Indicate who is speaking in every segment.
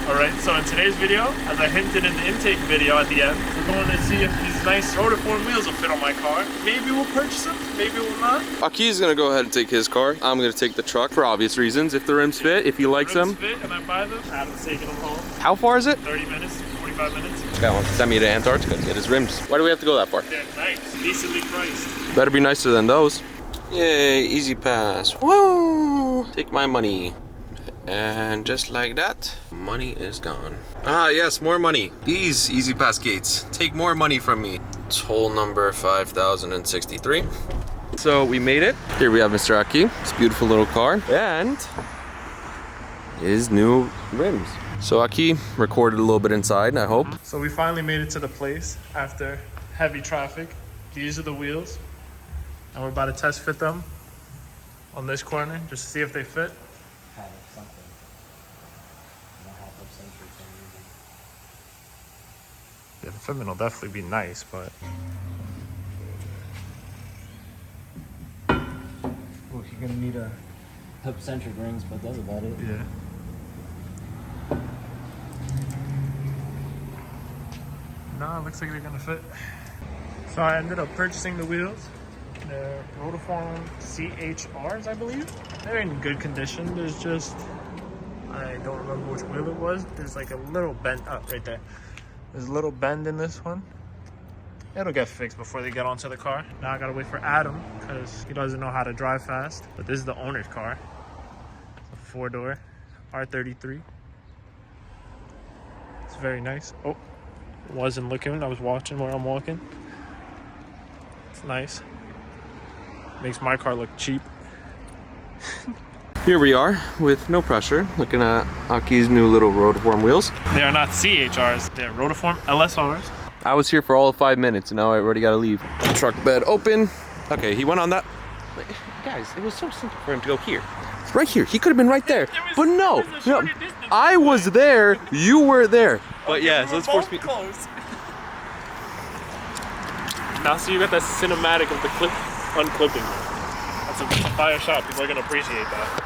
Speaker 1: Alright, so in today's video, as I hinted in the intake video at the end, we're going to see if these nice rotiform wheels will fit on my car. Maybe we'll purchase them, maybe we'll not.
Speaker 2: Aki's gonna go ahead and take his car. I'm gonna take the truck for obvious reasons. If the rims fit, if he likes them.
Speaker 1: If the rims fit and I buy them, Adam's taking them home.
Speaker 2: How far is it?
Speaker 1: 30 minutes, 45 minutes.
Speaker 2: This guy wants to send me to Antarctica to get his rims. Why do we have to go that far?
Speaker 1: They're nice, decently priced.
Speaker 2: Better be nicer than those. Yay, easy pass. Woo! Take my money. And just like that, money is gone. Ah, yes, more money. These easy pass gates take more money from me. Toll number 5063. So we made it. Here we have Mr. Aki. This beautiful little car. And his new rims. So Aki recorded a little bit inside, I hope.
Speaker 1: So we finally made it to the place after heavy traffic. These are the wheels. And we're about to test fit them on this corner just to see if they fit. Yeah, the fitment will definitely be nice, but...
Speaker 3: Well, you're gonna need a hip-centric rings, but that's about it.
Speaker 1: Yeah. No, it looks like they're gonna fit. So I ended up purchasing the wheels. They're rotiform CHRs, I believe. They're in good condition. There's just, I don't remember which wheel it was. There's like a little bend up right there. There's a little bend in this one. It'll get fixed before they get onto the car. Now I gotta wait for Adam because he doesn't know how to drive fast. But this is the owner's car. It's a 4-door R33. It's very nice. Oh, wasn't looking. I was watching where I'm walking. It's nice. Makes my car look cheap.
Speaker 2: Here we are with no pressure, looking at Aki's new little rotiform wheels.
Speaker 1: They are not CHRs, they're rotiform LSRs.
Speaker 2: I was here for all of 5 minutes and now I already gotta leave. Truck bed open. Okay, he went on that. Guys, it was so simple for him to go here. Right here, he could have been right there. But no, I was there, you were there. But yeah, so let's force me.
Speaker 1: Close. Now so you got that cinematic of the clip unclipping. That's a fire shot, people are gonna appreciate that.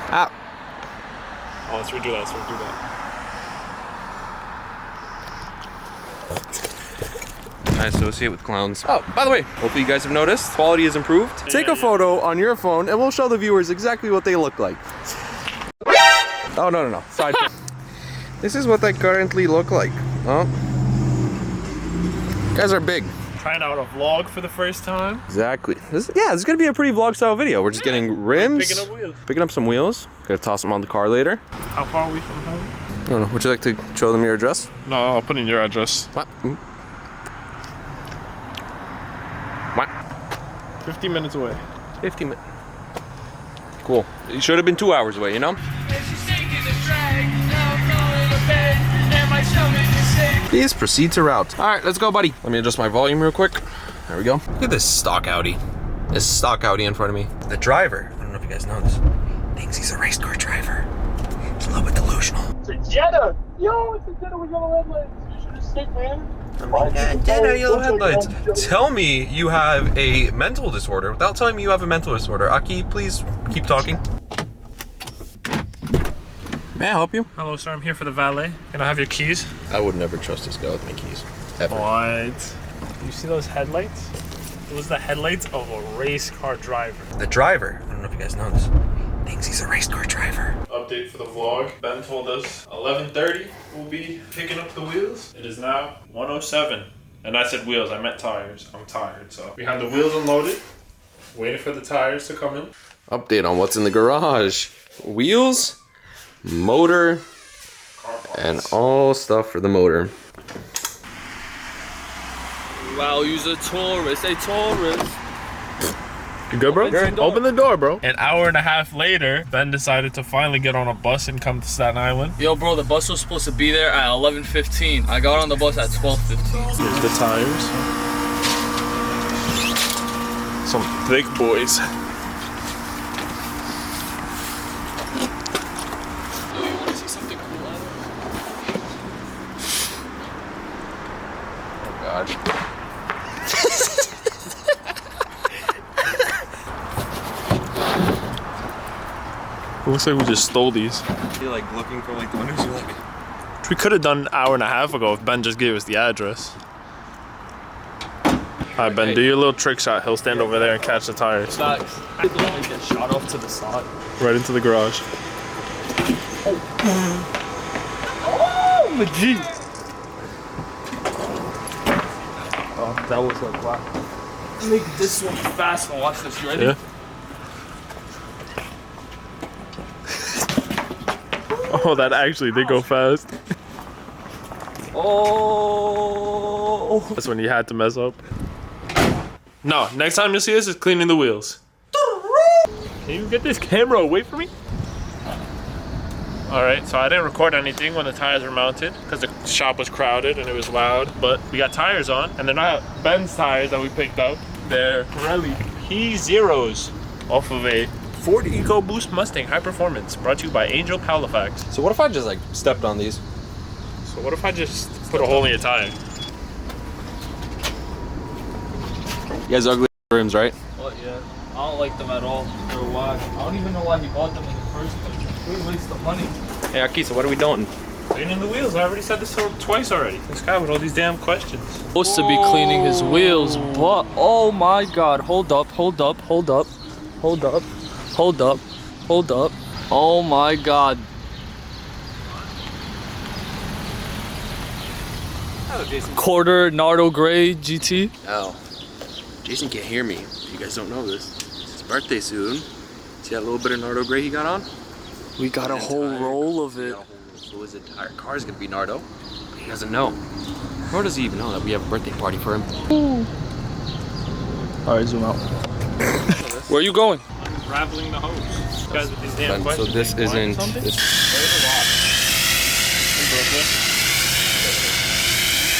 Speaker 2: Ah.
Speaker 1: Oh, let's redo that,
Speaker 2: I associate with clowns. Oh, by the way, hopefully you guys have noticed, quality is improved. Take a photo on your phone and we'll show the viewers exactly what they look like. Oh, no. Side. This is what they currently look like. Oh. You guys are big.
Speaker 1: Trying out a vlog for the first time.
Speaker 2: Exactly. This is gonna be a pretty vlog style video. We're just getting rims.
Speaker 1: Picking up wheels.
Speaker 2: Picking up some wheels. Gonna toss them on the car later.
Speaker 1: How far are we from home?
Speaker 2: I don't know. Would you like to show them your address?
Speaker 1: No, I'll put in your address.
Speaker 2: What? What?
Speaker 1: 50 minutes away.
Speaker 2: 50 minutes. Cool. It should have been 2 hours away, you know? Please proceed to route. All right, let's go, buddy. Let me adjust my volume real quick. There we go. Look at this stock Audi. This stock Audi in front of me. The driver, I don't know if you guys know this, thinks he's a race car driver. He's a little bit delusional.
Speaker 1: It's a Jetta! Yo, it's a Jetta with yellow headlights. You should have stick, man.
Speaker 2: Jetta yellow headlights. Tell me you have a mental disorder without telling me you have a mental disorder. Aki, please keep talking. May I help you?
Speaker 1: Hello, sir. I'm here for the valet. Can I have your keys?
Speaker 2: I would never trust this guy with my keys. Ever.
Speaker 1: What? You see those headlights? Those are the headlights of a race car driver.
Speaker 2: The driver, I don't know if you guys know this, thinks he's a race car driver.
Speaker 1: Update for the vlog. Ben told us 11:30 we'll be picking up the wheels. It is now 1:07. And I said wheels, I meant tires. I'm tired, so. We have the wheels unloaded. Waiting for the tires to come in.
Speaker 2: Update on what's in the garage. Wheels, motor, and all stuff for the motor.
Speaker 4: Wow, use a Taurus, a Taurus.
Speaker 1: You good, bro?
Speaker 4: Open the
Speaker 1: door, bro. An hour and a half later, Ben decided to finally get on a bus and come to Staten Island.
Speaker 4: Yo, bro, the bus was supposed to be there at 11:15. I got on the bus at 12:15.
Speaker 1: Here's the tires. Some thick boys. looks like we just stole these.
Speaker 2: You're like looking for like the windows. You're like,
Speaker 1: Which we could have done an hour and a half ago if Ben just gave us the address. All right, Ben, do your little trick shot. He'll stand over there and catch the tires.
Speaker 4: Facts. I don't like get shot off to the side.
Speaker 1: Right into the garage.
Speaker 4: Oh, my G. Oh, that was like wow. Make this one fast and watch this. You ready?
Speaker 1: Yeah. Oh, that actually did go fast.
Speaker 4: Oh.
Speaker 1: That's when you had to mess up. No, next time you see us is cleaning the wheels. Can you get this camera away from me? All right, so I didn't record anything when the tires were mounted because the shop was crowded and it was loud, but we got tires on and they're not Ben's tires that we picked up. They're Pirelli P0s off of a Ford EcoBoost Mustang High Performance, brought to you by Angel Halifax.
Speaker 2: so what if I just like stepped on these?
Speaker 1: So what if I just put a hole in your tire?
Speaker 2: You guys ugly rims, right?
Speaker 4: What? Yeah. I don't like them at all. They're whack. I don't even know why he bought them in the first place. We waste the money.
Speaker 2: Hey, Aki, so what are we doing?
Speaker 1: Cleaning the wheels. I already said this twice already. This guy with all these damn questions.
Speaker 4: Supposed to be cleaning his wheels, but oh my god, hold up. Oh my god.
Speaker 2: Oh, Jason.
Speaker 4: Quarter Nardo Gray GT.
Speaker 2: Oh, Jason can't hear me. You guys don't know this. It's his birthday soon. See that little bit of Nardo Gray he got on?
Speaker 4: We got a whole roll of it.
Speaker 2: So his entire car is gonna be Nardo. But he doesn't know. Nor does he even know that we have a birthday party for him.
Speaker 4: Alright, zoom out. Where are you going?
Speaker 1: I'm unraveling the hose. These guys with these damn
Speaker 2: So
Speaker 1: questions.
Speaker 2: this
Speaker 1: They want
Speaker 2: isn't.
Speaker 1: something?
Speaker 2: This,
Speaker 1: There's a lot. In Brooklyn.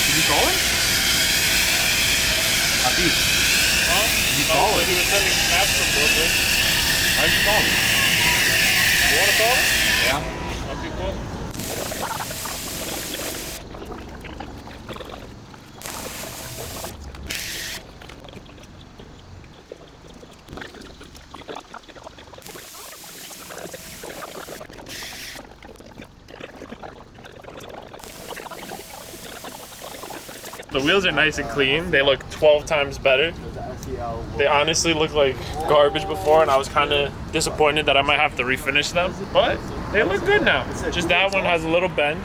Speaker 1: Did you call him?
Speaker 2: Aki,
Speaker 1: Huh?
Speaker 2: you call him?
Speaker 1: He was sending snaps from Brooklyn.
Speaker 2: How'd you call him?
Speaker 1: You want to call him?
Speaker 2: Yeah.
Speaker 1: Okay, cool. The wheels are nice and clean. They look 12 times better. They honestly looked like garbage before, and I was kind of disappointed that I might have to refinish them. But they look good now. Just that one has a little bend.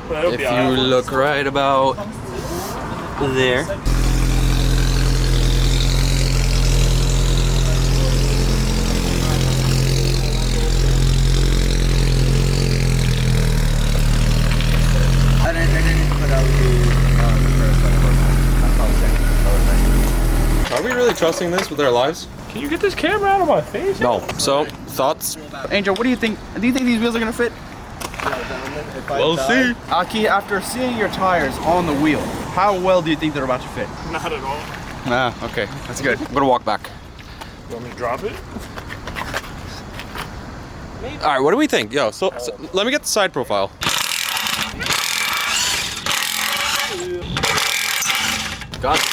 Speaker 1: But it'll
Speaker 2: If
Speaker 1: be
Speaker 2: you
Speaker 1: alright.
Speaker 2: look right about there.
Speaker 3: I didn't put out the first one. I probably second.
Speaker 2: Are we really trusting this with our lives?
Speaker 1: Can you get this camera out of my face?
Speaker 2: No. So, thoughts?
Speaker 5: Angel, what do you think? Do you think these wheels are gonna fit?
Speaker 2: We'll see.
Speaker 5: Aki, after seeing your tires on the wheel, how well do you think they're about to fit?
Speaker 1: Not at all.
Speaker 5: Ah, okay, that's good.
Speaker 2: I'm gonna walk back.
Speaker 1: You want me to drop it?
Speaker 2: All right, what do we think? Yo, so let me get the side profile. Got it.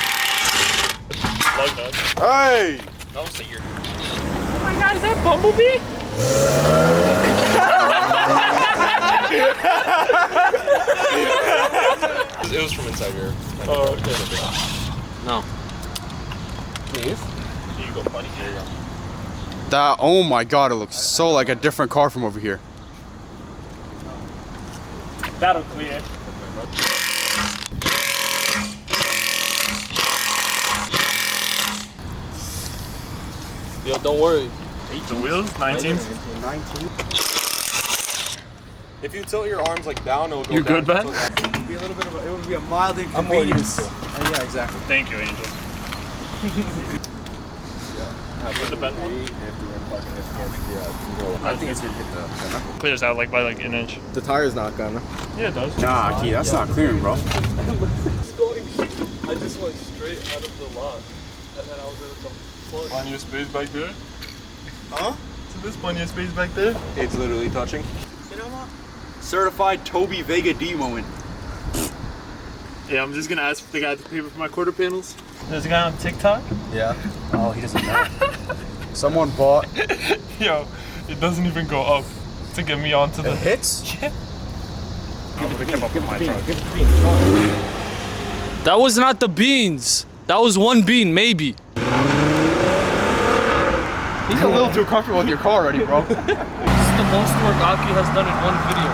Speaker 1: Lug nuts.
Speaker 2: Hey!
Speaker 4: Don't say you're.
Speaker 1: Oh my god, is that Bumblebee?
Speaker 2: It was from inside here.
Speaker 1: Oh, okay.
Speaker 2: No.
Speaker 1: Here you go, buddy. Here you go.
Speaker 5: That, oh my god, it looks so like a different car from over here.
Speaker 1: That'll clear.
Speaker 4: Yo, don't worry.
Speaker 1: The wheels, 19.
Speaker 2: If you tilt your arms like down, it'll go
Speaker 1: You
Speaker 2: down.
Speaker 1: good, Ben?
Speaker 5: It would be a little bit of it would be a mild
Speaker 2: I'm more
Speaker 5: inconvenience.
Speaker 2: used
Speaker 5: Yeah, exactly.
Speaker 1: Thank you, Angel. Put the bend one.
Speaker 5: I think it's gonna hit the knuckle.
Speaker 1: Clears out like by like an inch.
Speaker 5: The tire's not gonna.
Speaker 1: Yeah, it does.
Speaker 5: Nah, Aki, that's not clearing, bro.
Speaker 4: I just went straight out of the lot, and then I was able to plug.
Speaker 1: Plenty of space back there.
Speaker 5: Huh?
Speaker 1: So there's plenty of space back there.
Speaker 2: It's literally touching.
Speaker 5: You know what? Certified Toby Vega D moment.
Speaker 1: Yeah, I'm just gonna ask the guy to pay for my quarter panels. There's a guy on TikTok.
Speaker 5: Yeah. Oh, he doesn't know. Someone bought.
Speaker 1: Yo, It doesn't even go up to get me onto the
Speaker 5: hits?
Speaker 1: Yeah.
Speaker 4: That was not the beans. That was one bean, maybe.
Speaker 5: He's a little too comfortable with your car already, bro.
Speaker 4: This is the most work Aki has done in one video.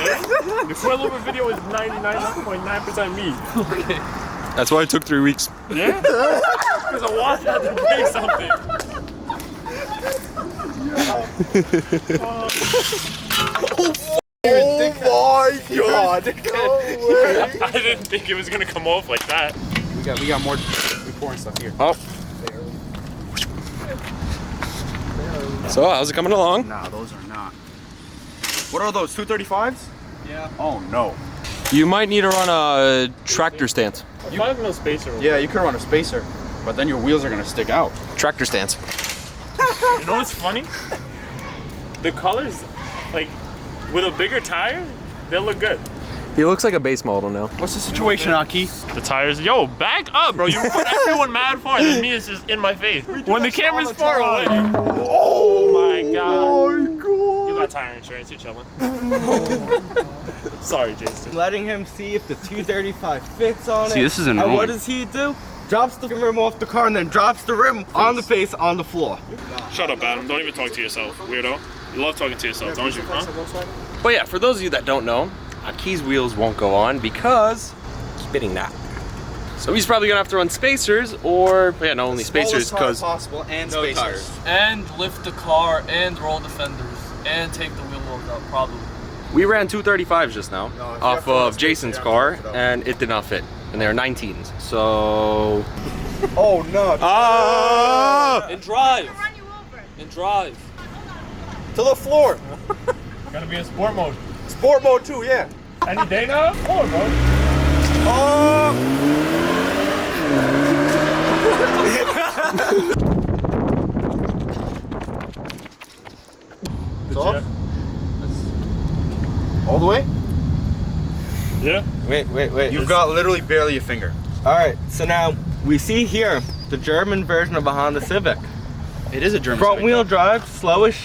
Speaker 1: Yeah? The coilover video is 99.9% me.
Speaker 4: Okay.
Speaker 2: That's why it took 3 weeks.
Speaker 1: Yeah? Because I watched that to break something.
Speaker 5: Oh my god! No way!
Speaker 1: I didn't think it was gonna come off like that.
Speaker 5: We got more important stuff here.
Speaker 2: Oh. So, how's it coming along?
Speaker 5: Nah, those are not. What are those, 235s? Yeah. Oh no.
Speaker 2: You might need to run a tractor stance.
Speaker 1: You might have no spacer.
Speaker 5: Yeah, you could run a spacer, but then your wheels are gonna stick out.
Speaker 2: Tractor stance.
Speaker 1: You know what's funny? The colors, like, with a bigger tire, they look good.
Speaker 2: He looks like a base model now.
Speaker 5: What's the situation, Aki?
Speaker 1: The tires, yo, back up, bro. You put everyone mad far, then me is just in my face. When the camera's far away. Oh my god. You got tire insurance, you're chilling. Sorry, Jason.
Speaker 3: Letting him see if the 235 fits on it.
Speaker 5: See, this is
Speaker 3: And
Speaker 5: annoying.
Speaker 3: what does he do? Drops the rim off the car and then drops the rim on the face on the floor.
Speaker 1: Shut up, Adam. Don't even talk to yourself, weirdo. You love talking to yourself, don't you, huh?
Speaker 2: But yeah, for those of you that don't know, Aki's wheels won't go on because he's spitting that. So he's probably gonna have to run spacers or, yeah, no, only spacers because
Speaker 5: possible and
Speaker 4: No
Speaker 5: spacers.
Speaker 4: tires. And lift the car and roll the fenders and take the wheel wells out, probably.
Speaker 2: we ran 235s just now
Speaker 5: No, if you have
Speaker 2: off
Speaker 5: to run a
Speaker 2: of
Speaker 5: spacer,
Speaker 2: Jason's
Speaker 5: you have to
Speaker 2: car
Speaker 5: lift it up.
Speaker 2: and it did not fit. And they were 19s. So.
Speaker 5: Oh no.
Speaker 2: Ah!
Speaker 4: And drive. And drive.
Speaker 5: To the floor.
Speaker 1: Gotta be in sport mode.
Speaker 5: Sport mode too, yeah.
Speaker 1: Any day now? Sport mode.
Speaker 5: Oh! It's off? All the way?
Speaker 1: Yeah.
Speaker 3: Wait.
Speaker 5: You've got literally barely a finger.
Speaker 3: Alright, so now we see here the German version of a Honda Civic.
Speaker 5: It is a German
Speaker 3: Front wheel drive, slow as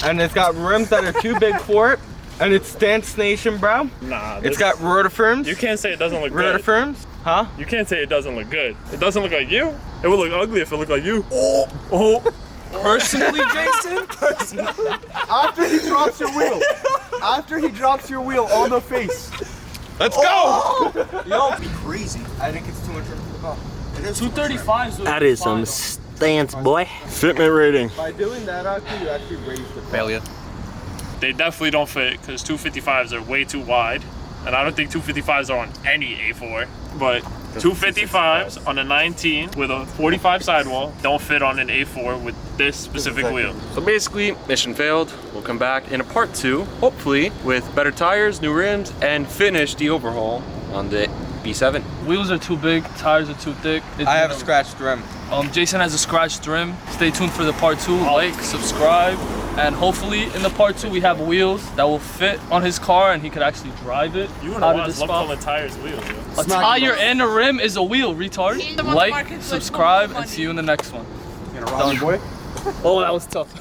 Speaker 3: and it's got rims that are too big for it. And it's stance station, bro.
Speaker 1: Nah.
Speaker 3: It's got rotiforms.
Speaker 1: You can't say it doesn't look good.
Speaker 3: Rotiforms? Huh?
Speaker 1: You can't say it doesn't look good. It doesn't look like you. It would look ugly if it looked like you. Oh.
Speaker 4: Personally, Jason?
Speaker 5: After he drops your wheel. After he drops your wheel on the face.
Speaker 2: Let's go!
Speaker 3: Yo, be crazy. I think it's 200. It is
Speaker 4: 235s.
Speaker 6: That is some stance, boy.
Speaker 2: Fitment rating.
Speaker 3: By doing that, you actually raise the
Speaker 2: Failure.
Speaker 1: They definitely don't fit because 255s are way too wide. And I don't think 255s are on any A4. But 255s on a 19 with a 45 sidewall don't fit on an A4 with this specific wheel.
Speaker 2: So basically, mission failed. We'll come back in a part 2, hopefully, with better tires, new rims, and finish the overhaul on the B7.
Speaker 4: Wheels are too big, tires are too thick.
Speaker 3: I have a scratched rim.
Speaker 4: Jason has a scratched rim. Stay tuned for the part 2. Like, subscribe, and hopefully in the part 2 we have wheels that will fit on his car and he could actually drive it
Speaker 1: You and
Speaker 4: out
Speaker 1: I
Speaker 4: of the
Speaker 1: love
Speaker 4: spot.
Speaker 1: calling tires wheels, yo.
Speaker 4: A tire and a rim is a wheel, retard.
Speaker 7: the
Speaker 4: Like,
Speaker 7: market,
Speaker 4: subscribe, and see you in the next one.
Speaker 5: You gonna rob me, boy?
Speaker 4: Oh, that was tough.